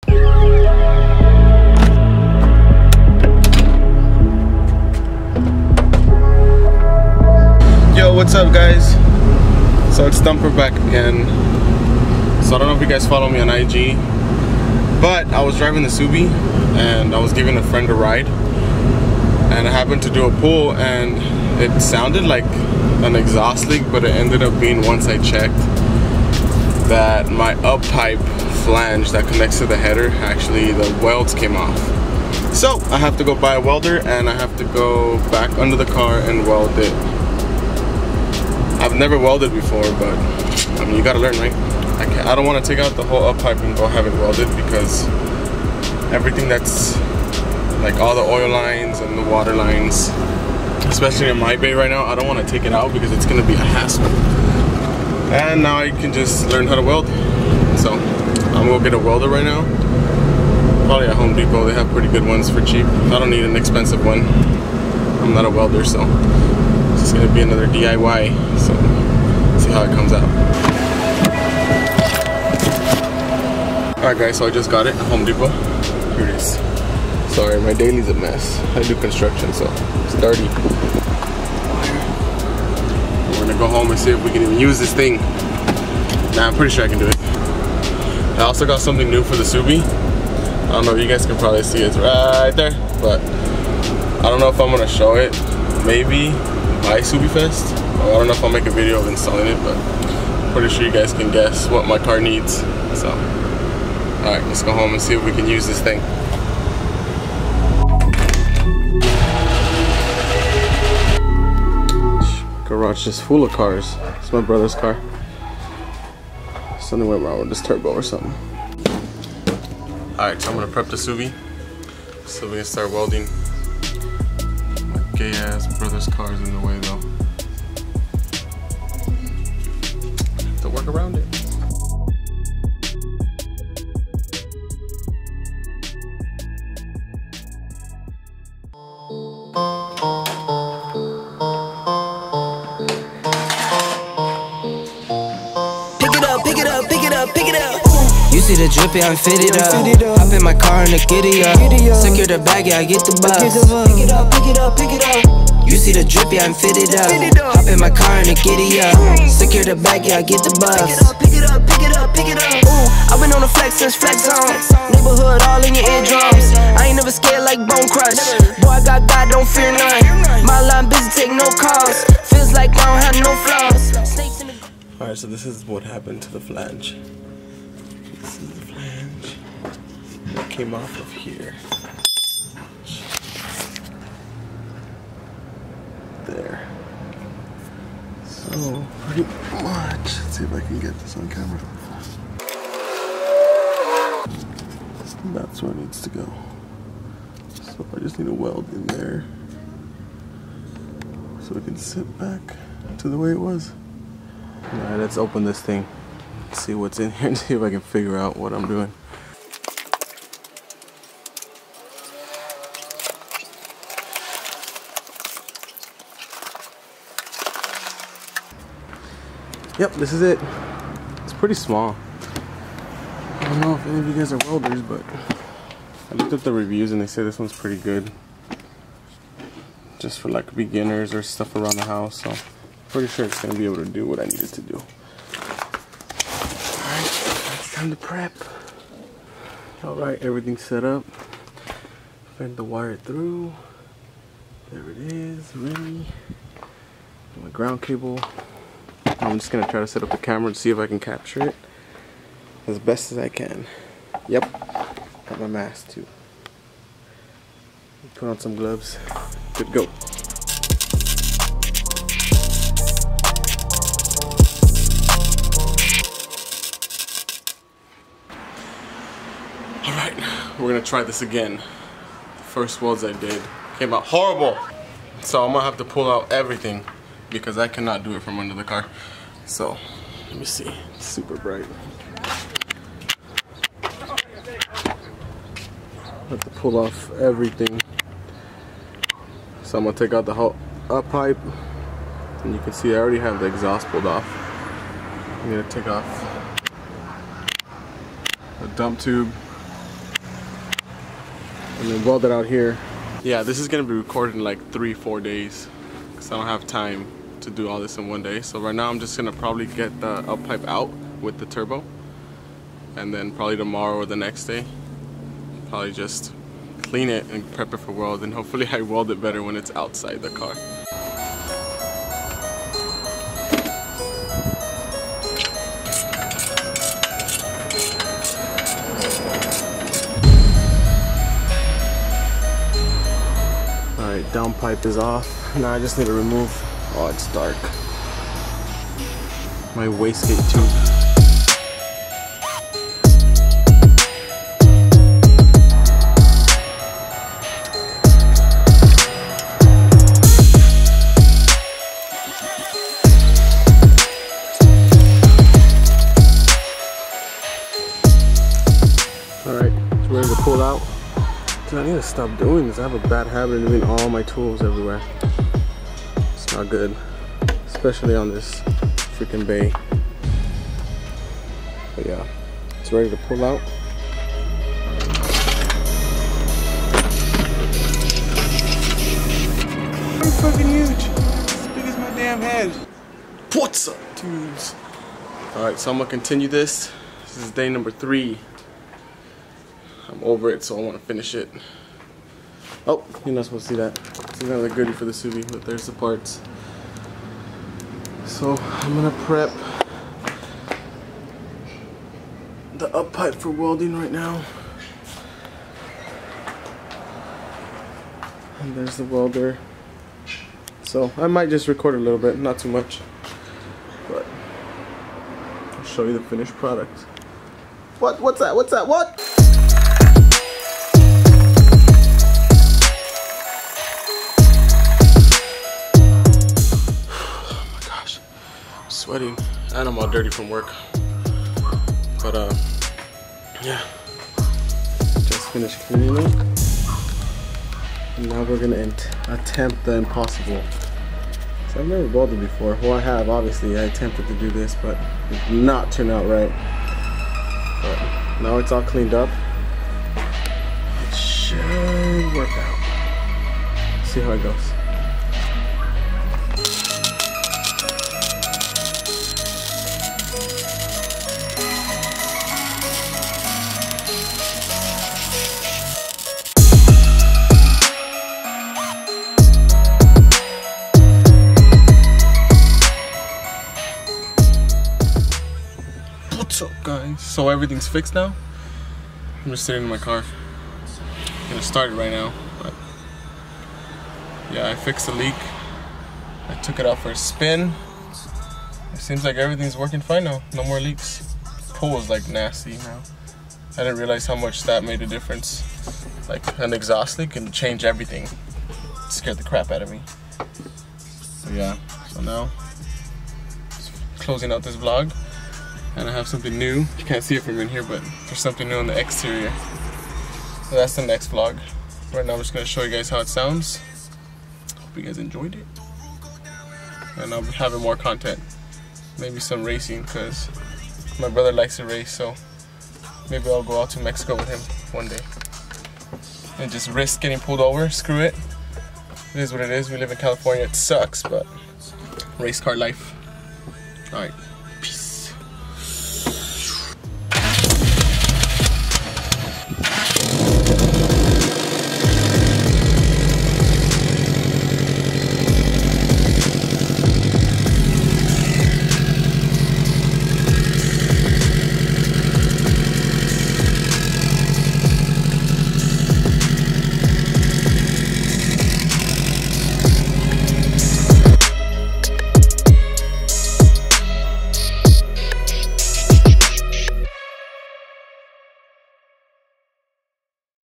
Yo, what's up guys? So it's Thumper back again. So I don't know if you guys follow me on IG, but I was driving the Subi and I was giving a friend a ride, and I happened to do a pull and it sounded like an exhaust leak, but it ended up being, once I checked, that my Upipe flange that connects to the header, actually the welds came off. So I have to go buy a welder and I have to go back under the car and weld it. I've never welded before, but I mean, you gotta learn, right? I don't want to take out the whole Upipe and go have it welded, because everything that's like all the oil lines and the water lines, especially in my bay right now, I don't want to take it out because it's gonna be a hassle. And now I can just learn how to weld. So I'm gonna go get a welder right now. Probably at Home Depot, they have pretty good ones for cheap. I don't need an expensive one. I'm not a welder, so it's gonna be another DIY, so see how it comes out. Alright guys, so I just got it at Home Depot. Here it is. Sorry, my daily's a mess. I do construction, so it's dirty. We're gonna go home and see if we can even use this thing. Nah, I'm pretty sure I can do it. I also got something new for the Subi. I don't know if you guys can probably see it, it's right there, but I don't know if I'm gonna show it. Maybe by Subi Fest. I don't know if I'll make a video of installing it, but I'm pretty sure you guys can guess what my car needs. So, alright, let's go home and see if we can use this thing. Garage just full of cars. It's my brother's car. Something went wrong with this turbo or something. Alright, so I'm gonna prep the Subi so we can start welding. My gay ass brother's car is in the way though. Have to work around it. You see the drip, yeah, I'm fitted up. Hop in my car and the giddy up. Secure the bag, yeah, I get the bus. Pick it up, pick it up, pick it up. You see the drip, yeah, I'm fitted up. Hop in my car and the giddy up. Secure the bag, yeah, I get the bus. Pick it up, pick it up, pick it up. Ooh, I've been on the flex since flex zone. Neighborhood all in your eardrums. I ain't never scared like Bone Crush. Boy, I got God, don't fear none. My line busy, take no calls. Feels like I don't have no flaws. Alright, so this is what happened to the flange. This is the flange. It came off of here. There. So, pretty much. Let's see if I can get this on camera. That's where it needs to go. So I just need a weld in there so it can sit back to the way it was. Alright, let's open this thing, see what's in here, and see if I can figure out what I'm doing. Yep, this is it. It's pretty small. I don't know if any of you guys are welders, but I looked at the reviews and they say this one's pretty good. Just for like beginners or stuff around the house, so pretty sure it's going to be able to do what I need it to do. Alright, it's time to prep. Alright, everything's set up. Fed the wire through. There it is, really. My ground cable. I'm just going to try to set up the camera to see if I can capture it as best as I can. Yep, got my mask too. Put on some gloves. Good go. Alright, we're gonna try this again. The first welds I did came out horrible. So I'm gonna have to pull out everything because I cannot do it from under the car. So, let me see. It's super bright. I have to pull off everything. So I'm gonna take out the whole Upipe, and you can see I already have the exhaust pulled off. I'm gonna take off the dump tube, and then weld it out here. Yeah, this is gonna be recorded in like 3-4 days because I don't have time to do all this in one day. So right now I'm just gonna probably get the Upipe out with the turbo, and then probably tomorrow or the next day probably just clean it and prep it for weld, and hopefully I weld it better when it's outside the car. Alright, downpipe is off. Now I just need to remove, oh it's dark, my wastegate tube. Alright, it's ready to pull out. Dude, I need to stop doing this. I have a bad habit of leaving all my tools everywhere. It's not good, especially on this freaking bay. But yeah, it's ready to pull out. I'm fucking huge. As big as my damn head. What's up, dudes? Alright, so I'm gonna continue this. This is day number 3. I'm over it, so I want to finish it. Oh, you're not supposed to see that. It's another goodie for the Subi, but there's the parts. So I'm gonna prep the Upipe for welding right now. And there's the welder. So I might just record a little bit, not too much, but I'll show you the finished product. What? What's that? What's that? What? Sweating, and I'm all dirty from work. But yeah, just finished cleaning it, and now we're gonna attempt the impossible. So I've never welded before. Well, I have, obviously. I attempted to do this, but it did not turn out right. But now it's all cleaned up. It should work out. See how it goes. What's up, guys? So everything's fixed now. I'm just sitting in my car. I'm gonna start it right now, but yeah, I fixed the leak. I took it out for a spin. It seems like everything's working fine now. No more leaks. Pull was like nasty now. I didn't realize how much that made a difference. Like an exhaust leak can change everything. It scared the crap out of me. So yeah, so now just closing out this vlog. And I have something new. You can't see it from in here, but there's something new on the exterior. So that's the next vlog. Right now I'm just gonna show you guys how it sounds. Hope you guys enjoyed it. And I'll be having more content. Maybe some racing, because my brother likes to race, so maybe I'll go out to Mexico with him one day. And just risk getting pulled over, screw it. It is what it is, we live in California, it sucks, but race car life. Alright.